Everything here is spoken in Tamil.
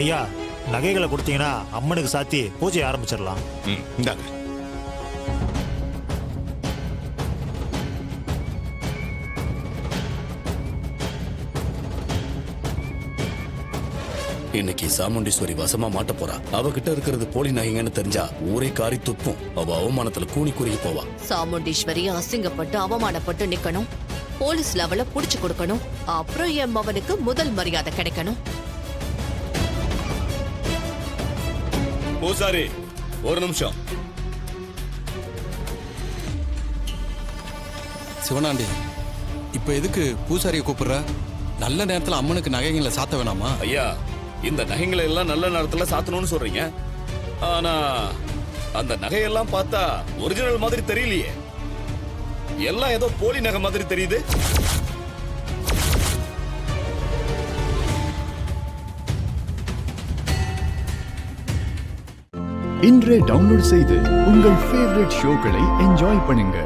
ஐயா, நகைகளை கொடுத்தீங்கன்னா அம்மனுக்கு சாத்தி பூஜை ஆரம்பிச்சிடலாம். இந்தாங்க. இன்னைக்கு சாமுண்டீஸ்வரி வசமா மாட்ட போறா. அவகிட்ட இருக்கிறது போலி நகைங்கன்னு தெரிஞ்சா ஊரே காரி துப்பும். அவ அவமானத்துல கூனி குறுகி போவா. சாமுண்டீஸ்வரி அசிங்கப்பட்டு அவமானப்பட்டு நிக்கணும். போலீஸ் லெவல புடிச்சு கொடுக்கணும். அப்புறம் என் மவனுக்கு முதல் மரியாதை கிடைக்கணும். பூசாரி, ஒரு நிமிஷம். சிவனாண்டி, இப்ப எதுக்கு பூசாரியை கூப்பிடுற? நல்ல நேரத்துல அம்மனுக்கு நகைகளை சாத்த வேணாமா? ஐயா, இந்த நகைங்களை எல்லாம் நல்ல நேரத்துல சாத்தணும்னு சொல்றீங்க. ஆனா அந்த நகையெல்லாம் பார்த்தா ஒரிஜினல் மாதிரி தெரியலையே. எல்லாம் ஏதோ போலி நகை மாதிரி தெரியுது. இன்றே டவுன்லோட் செய்து உங்கள் ஃபேவரட் ஷோக்களை என்ஜாய் பண்ணுங்க.